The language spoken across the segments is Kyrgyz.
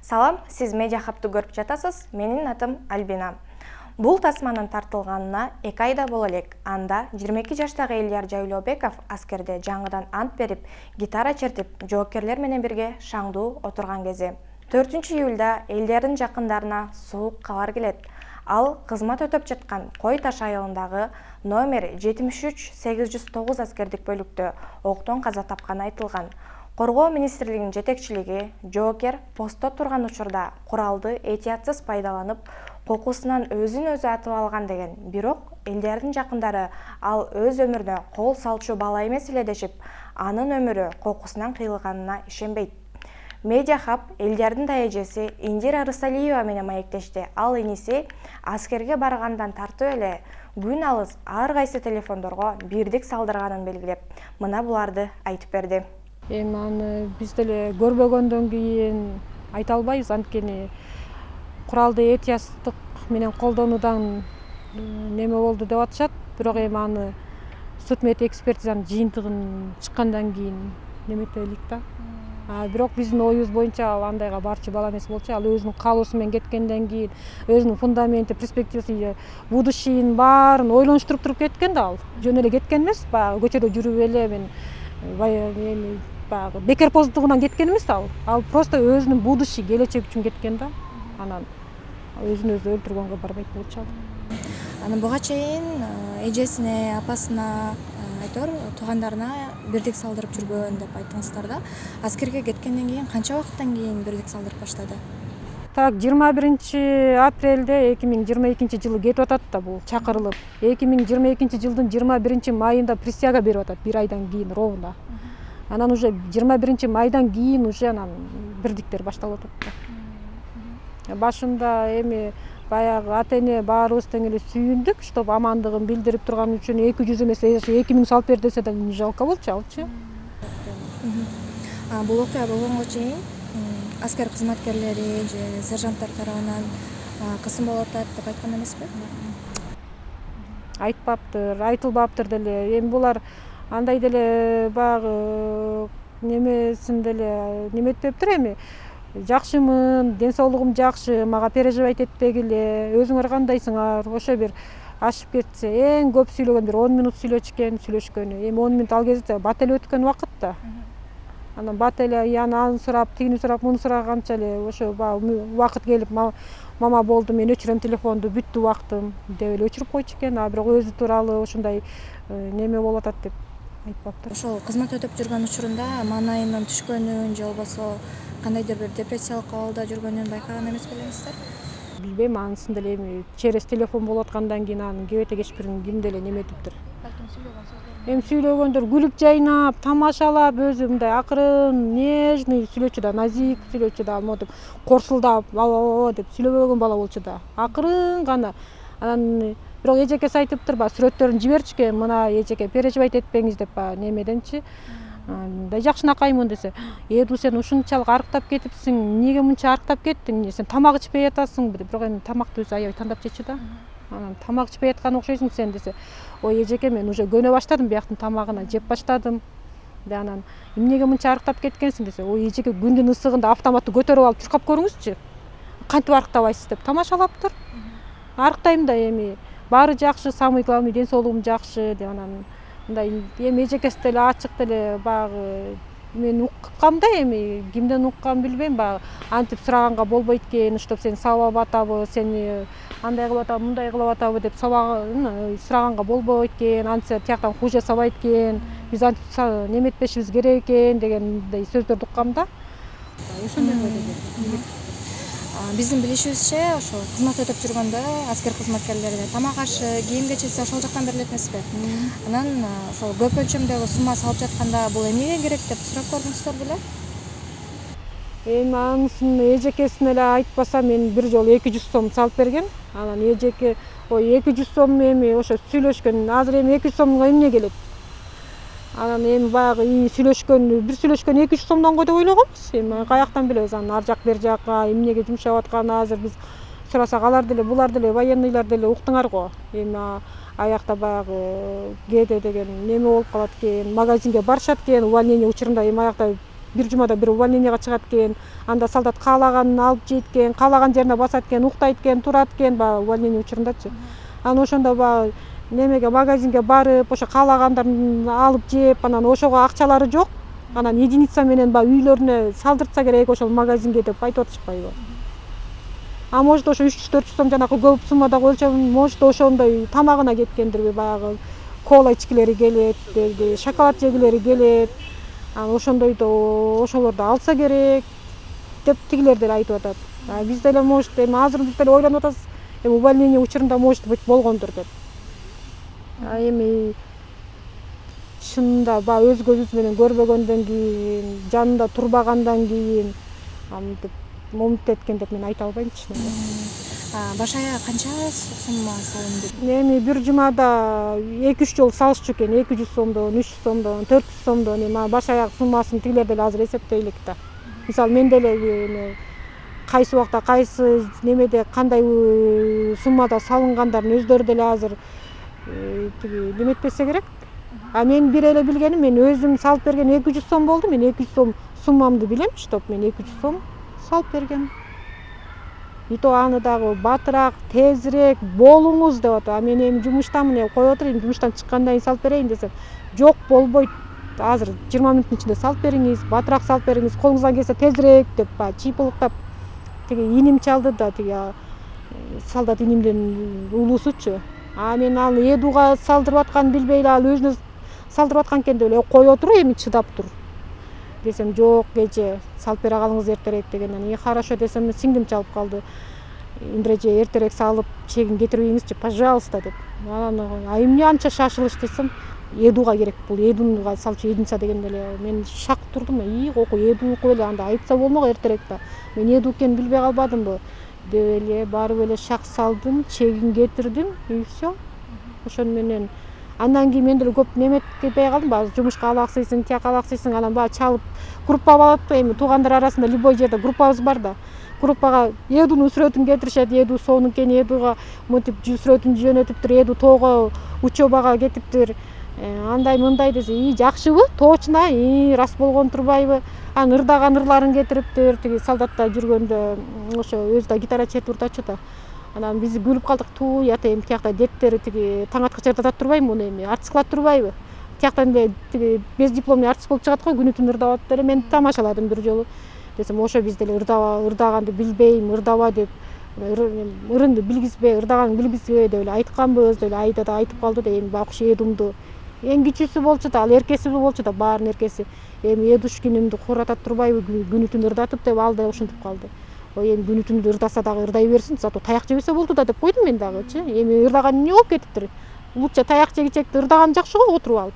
Салам, сиз Медиа Хабты көрүп жатасыз. Менин атым Альбина. Бул тасманын тартылганына 2 айда боло элек. Анда 22 жаштагы Элдияр Жайлообеков аскерде жаңыдан ант берип, гитара чертип, жоокерлер менен бирге шаңдуу отурган кези. 4-июлда Элдиярдын жакындарына суук кабар келет. Ал кызмат өтөп жаткан Кой Таш айылындагы номер 73809 аскердик бөлүктө октон каза тапканы айтылган. Коргоо министрлигинин жетекчилиги жоокер постто турган учурда куралды этиятсыз пайдаланып, кокусунан өзүн өзү атып алган деген. Бирок Элдиярдын жакындары ал өз өмүрүнө кол салчу бала эмес эле дешип, анын өмүрү кокусунан кыйылганына ишенбейт. Медиа Хаб Элдиярдын да эжеси Индира Рысалиева менен маектешти. Ал иниси аскерге баргандан тартып эле күн алыс ар кайсы телефондорго бирдик салдырганын белгилеп, мына буларды айтып берди. Эми аны биз деле көрбөгөндөн кийин айта албайбыз, анткени куралды этияттык менен колдонуудан неме болду деп атышат. Бирок эми аны судмед экспертизанын жыйынтыгын чыккандан кийин немете элек да. Бирок биздин оюбуз боюнча ал андайга барчу бала эмес болчу. Ал өзүнүн каалоосу менен кеткенден кийин өзүнүн фундаменти, перспективасын, будущийин баарын ойлонуштуруп туруп кеткен да ал. Жөн эле кеткен эмес, баягы көчөдө жүрүп эле мен баягы бекерпоздугунан кеткен эмес ал. Ал просто өзүнүн будущий, келечек үчүн кеткен да. Анан өзүн өзү өлтүргөнгө барбайт болчу ал. Анан буга чейин эжесине, апасына, туугандарына бирдик салдырып жүргөн деп айттыңыздар да. Аскерге кеткенден кийин канча убакыттан кийин бирдик салдырып баштады? Так, 21 апрелде 2022 жылы кетип атат да бул чакырылып. 2022 жылдын 21 майында присяга берип атат, 1 айдан кийин ровно. Анан уже 21 майдан кийин уже анан бирдиктер башталып атат да. Башында эми баягы ата-эне баарыбыз тең эле сүйүндүк, чтобы амандыгын билдирип турган үчүн 200 эмес 2000 салып бер десе да жалко болчу алчы. Бул окуя болгонго чейин аскер кызматкерлери же сержанттар тарабынан кысым болуп атат деп айткан эмеспи? Айтпаптыр, айтылбаптыр деле. Эми булар андай деле баягы немесин деле неметпептир эми. Жакшымын, ден соолугум жакшы, мага переживать этпегиле, өзүңөр кандайсыңар, ошо бир ашып кетсе, эң көп сүйлөгөн бир 10 минут сүйлөшкөнү. Эми 10 минут ал кезде бат эле өткөн убакыт да. Анан бат эле аны сурап, тигини сурап, муну сураганча эле ошо убакыт келип, мама болду, мен өчүрөм телефонду, бүттү убактым деп эле өчүрүп койчу экен. Бирок өзү тууралуу ошондой неме болуп атат деп айтпаптыр. Ошол кызмат өтөп жүргөн учурунда маанайынын түшкөнүн же болбосо кандайдыр бир депрессиялык абалда жүргөнүн байкаган эмес белеңиздер? Билбейм, анысын деле эми через телефон болуп аткандан кийин анын кебете кечпирин ким деле неметиптир. Эми сүйлөгөндөр күлүп жайнап, тамашалап, өзү мындай акырын, нежный сүйлөчү да, назик сүйлөчү да, монтип корсулдап, деп сүйлөбөгөн бала болчу да. Акырын гана. Анан бирок эжекеси айтыптыр, сүрөттөрүн жиберчү, мына эжеке переживать этпеңиз деп немеденчи. Мындай жакшынакаймын десе, Эду сен ушунчалык арыктап кетипсиң, эмнеге мынча арыктап кеттиң? Сен тамак ичпей атасың, бирок эми тамакты өзү аябай тандап жечү да. Анан тамак ичпей аткан окшойсуң сен десе, ой эжеке мен уже көнө баштадым, бияктын тамагына жеп баштадым. Анан эмнеге мынча арыктап кеткенсиң десе, ой эжеке күндүн ысыгында автоматты көтөрүп алып чуркап көрүңүзчү. Кантип арыктабайсыз деп тамашалаптыр. Арыктайм да эми, баары жакшы, самый главный ден соолугум жакшы деп анан мындай эми эжекеси деле ачык деле баягы мен уккам да, эми кимден укканын билбейм, баягы антип сураганга болбойт экен, чтоб сени сабап атабы, сени андай кылып атабы, мындай кылып атабы деп сураганга болбойт экен, антса тияктан хуже сабайт экен, биз антип неметпешибиз керек экен дегендей сөздөрдү уккам да. Биздин билишибизче, ошо кызмат өтөп жүргөндө аскер кызматкерлерине тамак ашы, кийим кечеси ошол жактан берилет эмеспи? Анан ошол көп өлчөмдөгү сумма салып жатканда бул эмнеге керек деп сурап көрдүңүздөр беле? Эми анысын эжекесине эле айтпаса, мен бир жолу 200 сом салып берген. Анан эжеке, ой 200 сом эми ошо сүйлөшкөн, азыр эми 200 сомго эмне келет? Анан эми баягы бир сүйлөшкөн 200 сомдон го деп ойлогонбуз. Эми каяктан билебиз анын ар жак бер жакка эмнеге жумшап атканын, азыр биз сурасак алар деле булар деле военныйлар деле уктуңар го. Эми аякта баягы кээде деген неме болуп калат экен, магазинге барышат экен, увольнение учурунда эми аякта бир жумада бир увольнениега чыгат экен, анда солдат каалаганын алып жейт экен, каалаган жерине басат экен, уктайт экен, турат экен, баягы увольнение учурундачы. Анан ошондо баягы немеге магазинге барып, ошо каалагандарын алып жеп, анан ошого акчалары жок. Анан единица менен баягы үйлөрүнө салдыртса керек ошол магазинге деп айтып атышпайбы. А может ошо 300-400 сом жанакы көп суммадагы өлчөм, может ошондой тамагына кеткендирби, баягы кола ичкилери келет, шоколад жегилери келет. Анан ошондойдо ошолорду алса керек деп тигилер деле айтып атат. Биз деле может эми азыр биз деле ойлонуп атабыз, эми увольнение учурунда может быть болгондур деп. Эми чынында баягы өз көзүбүз менен көрбөгөндөн кийин, жанында турбагандан кийин антип момунт эткен деп мен айта албайм чын эле. Баш аяк канча сумма салынды? Эми бир жумада 2-3 жолу салышчу экен, 200 сомдон, 300 сомдон, 400 сомдон. Эми баш аяк суммасын тигилер деле азыр эсептейлик да. Мисалы мен деле кайсы убакта кайсы немеде кандай суммада салынгандарын өздөрү деле азыр неметпесе керек. Мен бир эле билгеним, мен өзүм салып берген 200 сом болду. Мен 200 сом суммамды билем, чтоб мен 200 сом салып бергем. И то аны дагы батыраак, тезирээк болуңуз деп атат. Мен эми жумуштамын, кое отуруйм, жумуштан чыккандан кийин салып берейин десем, жок болбойт. Азыр 20 мүнөттүн ичинде салып бериңиз, батыраак салып бериңиз, колуңуздан келсе тезирээк деп чыйпылыктап тиги иним чалды да, тиги солдат инимдин улуусучу. Мен ал эдуга салдырып атканын билбей эле ал өзүнө салдырып аткан экен деп эле кое отуруп, эми чыдап тур десем, жок кече салып бере калыңыз эртерээк дегенден, хорошо десем, сиңдим чалып калды. Индиреже эртерээк салып чегин кетирбейиңизчи, пожалуйста деп. Анан эмне анча шашылыш десем, эдуга керек, бул эдуга салчу единица дегенде эле мен шак турдум. Оку эдуку эле анда айтса болмок эртерээк да. Мен эду экенин билбей калбадымбы деп эле барып эле шак салдым, чегин кетирдим, и все. Ошону менен андан кийин мен деле көп неметпей калдым, баягы жумушка алаксыйсың, тияка алаксыйсың, анан баягы чалып группа алат, эми туугандар арасында любой жерде группабыз бар да. Группага эдунун сүрөтүн кетиришет, эду сонун экен, эдуга монтип сүрөтүн жөнөтүптүр, эду тоого учебага кетиптир. Андай мындай десе, жакшыбы? Точно, рас болгон турбайбы? Анын ырдаган ырларын кетириптир. Тиги солдатта жүргөндө ошо өзү да гитара чертип уртачу да. Анан биз күлүп калдык, ята эми тиякта деттери тиги таң аткыча чертатат турбайбы, муну эми артист кылат турбайбы? Тияктан эле тиги без дипломный артист болуп чыгат го, күнү түн ырдап атып эле мен тамашаладым бир жолу. Десем, ошо биз деле ырдаганды билбейм, ырдаба деп, ырынды билгизбей, ырдаганды билгизбей деп эле айтканбыз деп эле Айда да айтып калды да. Эми байкуш эдумду эң кичүүсү болчу да, ал эркеси болчу да, баарынын эркеси. Эми эдушкинимди кууратат турбайбы, күнү түн ырдатып деп ал да ушинтип калды. Эми күнү түн ырдаса дагы ырдай берсин, зато таяк жебесе болду да деп койдум мен дагычы. Эми ырдаган эмне болуп кетиптир? Лучше таяк жегичекти ырдаган жакшы го отуруп алып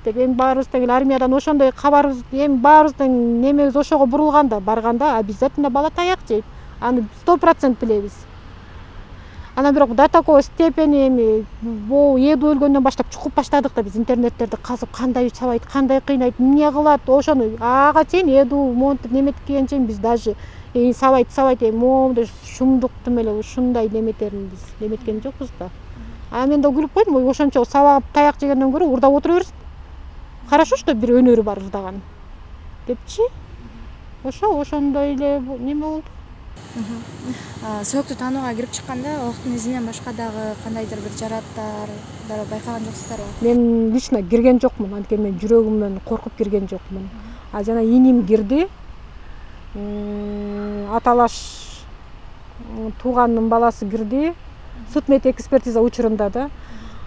деп. Эми баарыбыз тең эле армиядан ошондой кабарыбыз, эми баарыбыздын немебиз ошого бурулганда, барганда обязательно бала таяк жейт. Аны 100% билебиз. Анан бирок до такой степени эми бул эду өлгөндөн баштап чукуп баштадык да биз интернеттерди казып, кандай чабайт, кандай кыйнайт, эмне кылат, ошону ага чейин эду монтип неметкенге чейин биз даже сабайт эми моундай шумдук тим эле ушундай неметерин биз неметкен жокпуз да. Мен да күлүп койдум, ошончо сабап таяк жегенден көрө урдап отура берсин. Хорошо, что бир өнөрү бар ырдаган депчи. Ошондой эле неме болду. Сөөктү таанууга кирип чыкканда октун изинен башка дагы кандайдыр бир жараттар дагы байкаган жоксуздарбы? Мен лично кирген жокмун, анткени мен жүрөгүмөн коркуп кирген жокмун. Жана иним кирди. Аталаш тууганынын баласы кирди. Судмед экспертиза учурунда да.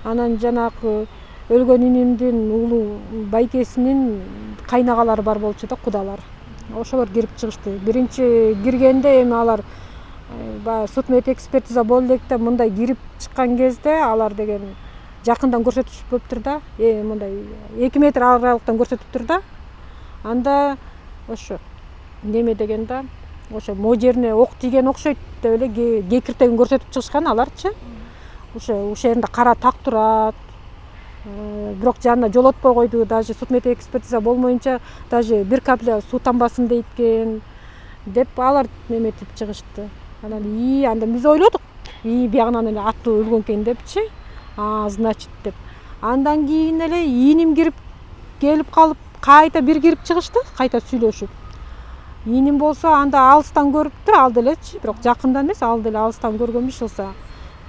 Анан жанакы өлгөн инимдин улуу байкесинин кайнагалары бар болчу да, кудалар. Ошолор кирип чыгышты. Биринчи киргенде эми алар баягы судмед экспертиза болду элек да, мындай кирип чыккан кезде алар деген жакындан көрсөтүшпөптүр да. Мындай 2 метр аралыктан көрсөтүптүр да. Анда ошо неме деген да, ошо могу жерине ок тийген окшойт деп эле кекиртегин көрсөтүп чыгышкан аларчы. Ушул жеринде кара так турат. Бирок жанына жолотпой койду, даже судмед экспертиза болмоюнча даже бир капля суу тамбасын дейт экен деп алар неметип чыгышты. Анан анда биз ойлодук, биягынан эле аты өлгөн экен депчи. Значит деп. Андан кийин эле ийним келип калып, кайта бир кирип чыгышты, кайта сүйлөшүп. Ийним болсо анда алыстан көрүптүр, алды элечи, бирок жакындан эмес, алды эле алыстан көргөнбүш болсо.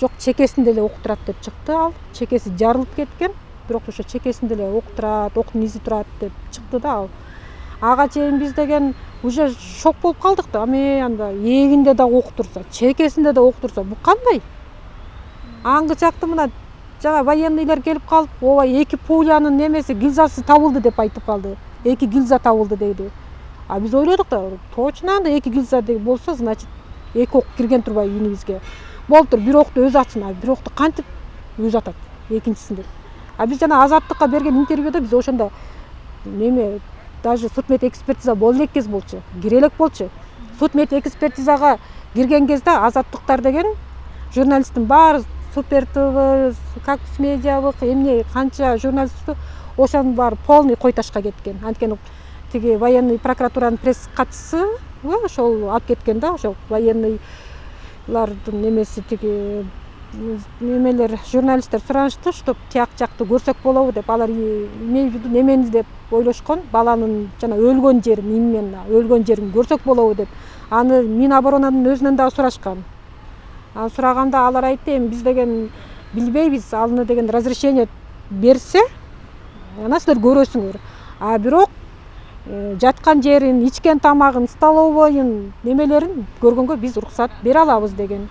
Жок, чекесинде эле ок турат деп чыкты ал. Чекеси жарылып кеткен, бирок ошо чекесинде эле ок турат, октун изи турат деп чыкты да ал. Ага чейин биз деген уже шок болуп калдык да. Анда эгинде да ок турса, чекесинде да ок турса, бу кандай? Аңгы чакты мына жана военныйлар келип калып, ооба 2 пулянын немеси гильзасы табылды деп айтып калды. 2 гильза табылды деди. Биз ойлодук да, точно анда 2 гильза деп болсо, значит 2 ок кирген турбайбы ийнибизге. Болуптур, бир окту өзү атсын, бир окту кантип өзү атат экинчисинде. Биз жана Азаттыкка берген интервьюда биз ошондо неме даже судмед экспертиза боло элек кез болчу, кире элек болчу. Судмед экспертизага кирген кезде Азаттыктар деген журналисттин баары Супер ТВ, Кактус медиабык, эмне канча журналист ошонун баары полный койташка кеткен. Анткени тиги военный прокуратуранын пресс катчысы ошол алып кеткен да, ошол военныйлардын немеси тиги немелер журналисттер суранышты, чтоб тияк жакты көрсөк болобу деп, алар немени деп ойлошкон, баланын жана өлгөн жерин, именно өлгөн жерин көрсөк болобу деп. Аны Миноборонанын өзүнөн дагы сурашкан. Сураганда алар айтты, эми биз деген билбейбиз, алны деген разрешение берсе, ана силер көрөсүңөр. Бирок жаткан жерин, ичкен тамагын, столовойун немелерин көргөнгө биз уруксат бере алабыз деген.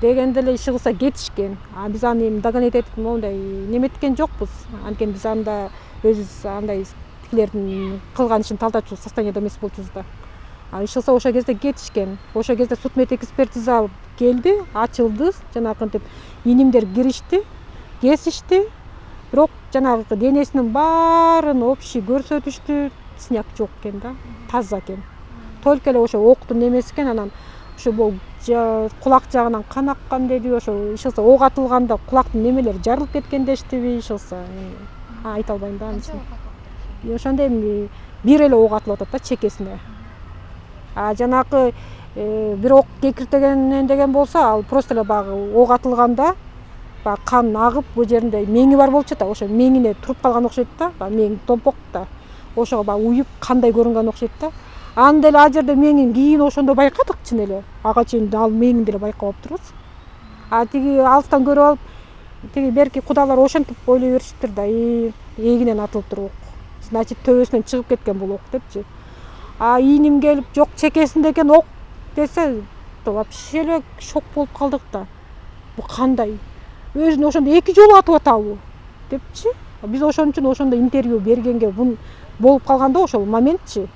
Дегенде эле иши кылса кетишкен. Биз аны эми догонять этип моундай неметкен жокпуз. Анткени биз анда өзүбүз андай тикилердин кылган ишин талдачу состояниеде эмес болчубуз да. Иш кылса ошол кезде кетишкен. Ошол кезде судмед экспертиза келди, ачылды, жанагынтип ийнимдер киришти, кесишти. Бирок жанагы денесинин баарын общий көрсөтүштү, синяк жок экен да, таза экен. Только эле ошо октун немеси экен, анан ошо бул кулак жагынан кан аккан деди, ошо иш кылса ок атылганда кулактын немелери жарылып кеткен дештиби, иш кылса айта албайм да анысы. Ошондо эми бир эле ок атылып атат да чекесине. Жанагы бир ок кекиртегенен деген болсо, ал просто эле баягы ок атылганда баягы кан агып, бул жеринде меңи бар болчу да, ошо меңине туруп калган окшойт да, мең томпок да. Ошого баягы уюп кандай көрүнгөн окшойт да. Анда эле ал жерде меңин кийин ошондо байкадык чын эле. Ага чейин ал меңин деле байкап турбуз. Тиги алыстан көрүп алып, тиги берки кудалар ошентип ойлой беришиптир да, эгинен атылыптыр ок. Значит, төбөсүнөн чыгып кеткен бул ок депчи. Ийним келип, жок чекесинде экен ок десе, вообще эле шок болуп калдык да. Бу кандай? Өзүн ошондо 2 жолу атып атабы депчи. Биз ошон үчүн ошондо интервью бергенге болуп калганда ошол моментчи.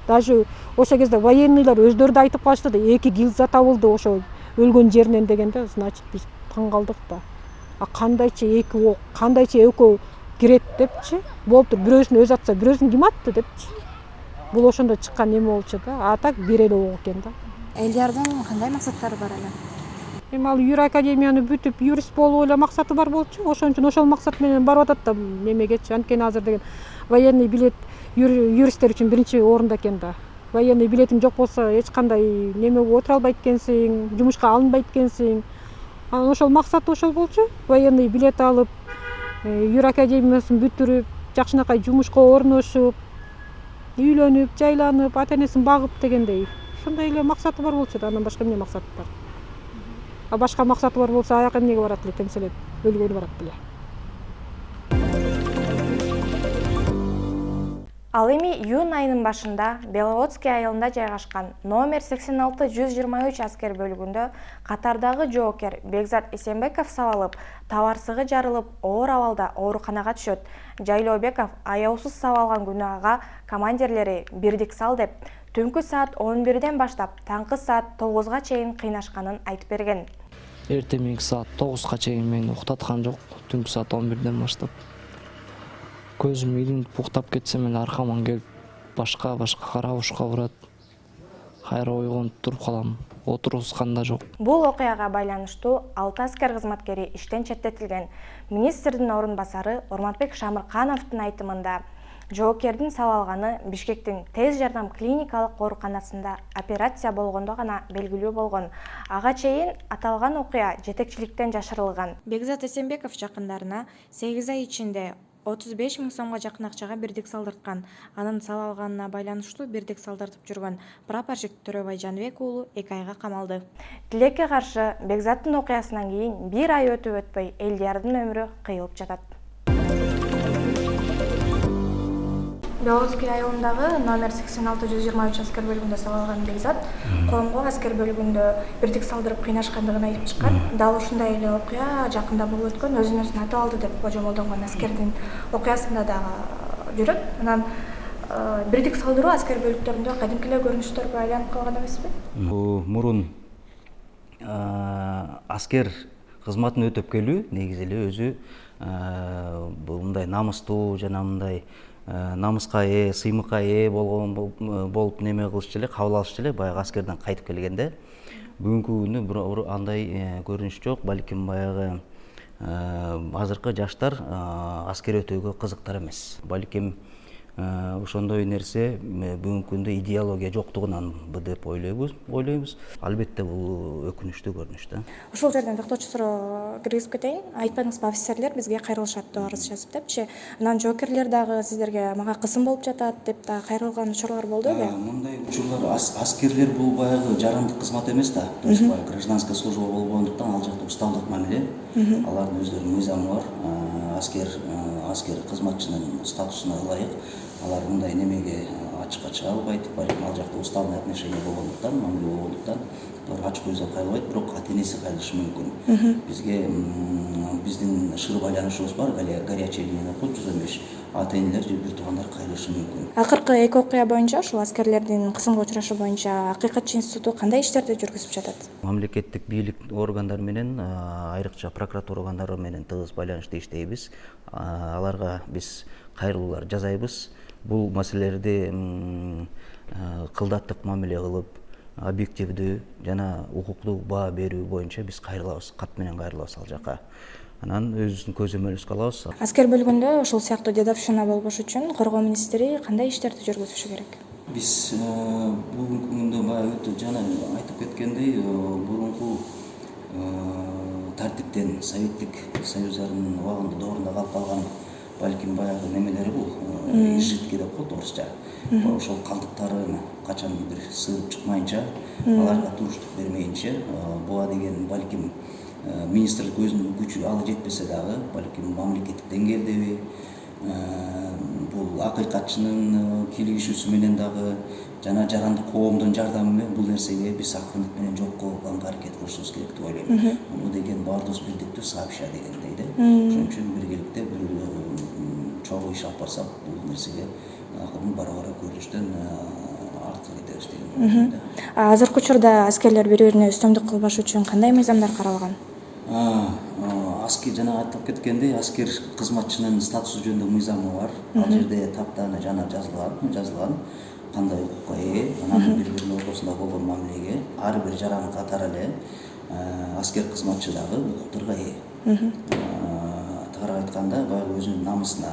Даже ошол кезде военныйлар өздөрү да айтып калышты да, 2 гильза табылды ошо өлгөн жеринен дегенде, значит биз таң калдык да. Кандайча 2 ок, кандайча экөө кирет депчи. Болуптур, бирөөсүн өзү атса, бирөөсүн ким атты депчи. Бул ошондо чыккан эме болчу да. Так бир эле ок экен да. Элдиярдын кандай максаттары бар эле? Эми ал юр академияны бүтүп юрист болуу эле максаты бар болчу. Ошон үчүн ошол максат менен барып атат да немегечи. Анткени азыр деген военный билет юристтер үчүн биринчи орунда экен да. Военный билетиң жок болсо эч кандай неме отура албайт экенсиң, жумушка алынбайт экенсиң. Анан ошол максаты ошол болчу. Военный билет алып, юр академиясын бүтүрүп, жакшынакай жумушка орношуп, үйлөнүп, жайланып, ата-энесин багып дегендей. Ошондой эле максаты бар болчу да, андан башка эмне максаты бар? Башка максаты бар болсо, аяк эмнеге барат эле, темселеп, өлгөнү барат беле. Ал эми июнь айынын башында Беловодский айылында жайгашкан номер 86-123 аскер бөлүгүндө катардагы жоокер Бекзат Эсенбеков сабалып, табарсыгы жарылып, оор абалда ооруканага түшөт. Жайлообеков аяусуз сабалган күнөага командирлери бирдик сал деп, түнкү саат 11ден баштап таңкы саат 9га чейин кыйнашканын айтып берген. Эртеминги саат 9га чейин мени уктаткан жок, түнкү саат 11ден баштап. Көзүм илинип уктап кетсем эле аркаман келип башка карабушка урат. Кайра ойгонуп туруп калам. Отургузган да жок. Бул окуяга байланыштуу 6 аскер кызматкери иштен четтетилген. Министрдин орун басары Орматбек Шамыркановдун айтымында Жоокердин сабалганы Бишкектин тез жардам клиникалык ооруканасында операция болгондо гана белгилүү болгон. Ага чейин аталган окуя жетекчиликтен жашырылган. Бекзат Эсенбеков жакындарына 8 ай ичинде 35 000 сомго жакын акчага бирдик салдырткан. Анын сабалганына байланыштуу бирдик салдыртып жүргөн прапорщик Төрөбай Жанбек уулу 2 айга камалды. Тилекке каршы Бекзаттын окуясынан кийин 1 ай өтүп өтпөй Элдиярдын өмүрү кыйылып жатат. Беловодский районундагы номер 86-123 аскер бөлүгүндө сабалган Бекзат коомго аскер бөлүгүндө бирдик салдырып кыйнашкандыгын айтып чыккан. Дал ушундай эле окуя жакында болуп өткөн өзүн өзү атып алды деп божомолдонгон аскердин окуясында дагы жүрөт. Анан бирдик салдыруу аскер бөлүктөрүндө кадимки эле көрүнүштөр айланып калган эмеспи? Мурун аскер кызматын өтөп келүү негизи эле өзү мындай намыстуу жана мындай намыска сыймыкка болуп неме кылышчу эле, кабыл алышчу эле баягы аскерден кайтып келгенде. Бүгүнкү күндө андай көрүнүш жок. Балким баягы азыркы жаштар аскер өтүүгө кызыктар эмес. Балким ошондой нерсе бүгүнкү күндө идеология жоктугунан деп ойлойбуз. Албетте бул өкүнүчтүү көрүнүш да. Ушул жерден токточу суроо киргизип кетейин. Айтпаңызбы, офицерлер бизге кайрылышат деп арыз жазып депчи. Анан жоокерлер дагы сиздерге мага кысым болуп жатат деп да кайрылган учурлар болдубу? Мындай учурлар аскерлер бул баягы жарандык кызмат эмес да. То есть гражданская служба болгондуктан ал жакта уставдык мамиле. Алардын өздөрүнүн мыйзамы бар. Аскер кызматчынын статусуна ылайык алар мындай немеге ачыкка чыга албайт. Балким ал жакта уставный отношение болгондуктан, мамиле болгондуктан алар ачык көздөй кайрылбайт, бирок ата-энеси кайрылышы мүмкүн. Бизге биздин шыр байланышыбыз бар, горячая линия коет 115. Ата-энелер же бир туугандар кайрылышы мүмкүн. Акыркы эки окуя боюнча, ушул аскерлердин кысымга учурашы боюнча Акыйкатчы институту кандай иштерди жүргүзүп жатат? Мамлекеттик бийлик органдары менен, айрыкча прокуратура органдары менен тыгыз байланышта иштейбиз. Аларга биз кайрылуулар жасайбыз. Бул маселелерди кылдаттык мамиле кылып, объективдүү жана укуктуу баа берүү боюнча биз кайрылабыз, кат менен кайрылабыз ал жака. Анан өзүбүздүн көзөмөлүбүзгө алабыз. Аскер бөлүгүндө ушул сыяктуу дедовщина болбош үчүн коргоо министри кандай иштерди жүргүзүшү керек? Биз бүгүнкү күндө баягы өтө жана айтып кеткендей, бурунку тартиптен Советтик Союздардын убагында доорунда калып калган балким баягы немелери бул изжитки деп коет орусча. Ошол калдыктары качан бир сыгып чыкмайынча, аларга туруштук бермейинче, буга деген балким министрлик өзүнүн күчү алы жетпесе дагы, балким мамлекеттик деңгээлдеби, бул акыйкатчынын кийлигишүүсү менен дагы жана жарандык коомдун жардамы менен бул нерсеге биз акырындык менен жокко кылганга аракет кылышыбыз керек деп ойлойм. Бул деген баардыгыбыз бирдиктүү сообща дегендей да. Ошон үчүн биргеликте бир чогуу иш алып барсак, бул нерсеге акырын бара көрүнүштөн артка кетебиз деген. Азыркы учурда аскерлер бири-бирине үстөмдүк кылбаш үчүн кандай мыйзамдар каралган? Аскер жана айтып кеткендей, аскер кызматчынын статусу жөнүндө мыйзамы бар. Ал жерде таптаана жана жазылган кандай укукка анан бири-биринин ортосунда болгон мамилеге ар бир жаран катары эле аскер кызматчы дагы укуктарга тагыраак айтканда, баягы өзүнүн намысына,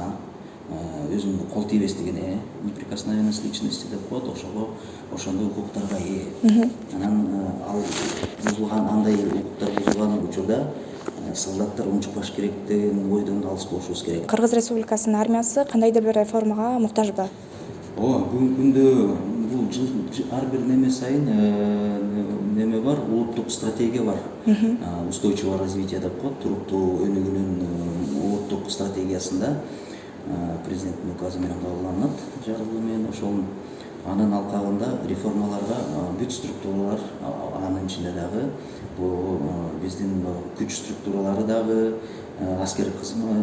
өзүнүн кол тийбестигине, неприкосновенность личности деп коет, ошондой укуктарга Анан ал бузулган, андай укуктар бузулган учурда солдаттар унчукпаш керек деген ойдон алыс болушубуз керек. Кыргыз Республикасынын армиясы кандайдыр бир реформага муктажбы? Бүгүнкү күндө бул ар бир неме сайын неме бар, улуттук стратегия бар. Устойчивое развитие деп коет, туруктуу өнүгүүнүн улуттук стратегиясында президенттин указы менен кабылданат, жаргылы менен. Ошол анын алкагында реформаларга бүт структуралар, анын ичинде дагы бул биздин күч структуралары дагы, аскер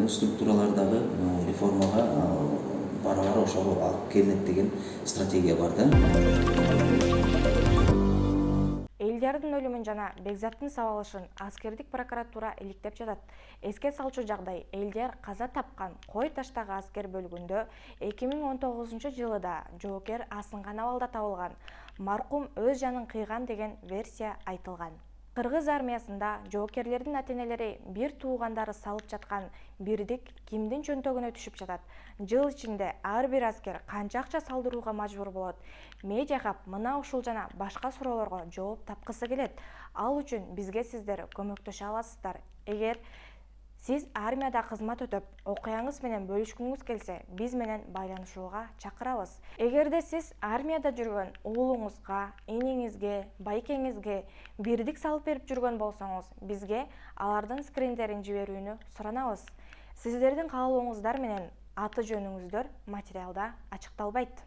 структуралары дагы реформага бара-бара ошого алып келинет деген стратегия бар да. Элдиярдын өлүмүн жана Бекзаттын сабалышын аскердик прокуратура иликтеп жатат. Эске салчу жагдай, Элдияр каза тапкан Кой таштагы аскер бөлүгүндө 2019-жылыда жоокер асынган абалда табылган. Маркум өз жанын кыйган деген версия айтылган. Кыргыз армиясында жоокерлердин ата-энелери бир туугандары салып жаткан бирдик кимдин чөнтөгүнө түшүп жатат? Жыл ичинде ар бир аскер канча акча салдырууга мажбур болот? Медиа Хаб мына ушул жана башка суроолорго жооп тапкысы келет. Ал үчүн бизге сиздер көмөктөшө аласыздар. Эгер сиз армияда кызмат өтөп, окуяңыз менен бөлүшкүңүз келсе, биз менен байланышууга чакырабыз. Эгерде сиз армияда жүргөн уулуңузга, энеңизге, байкеңизге бирдик салып берип жүргөн болсоңуз, бизге алардын скриндерин жиберүүнү суранабыз. Сиздердин каалооңуздар менен аты жөнүңүздөр материалда ачыкталбайт.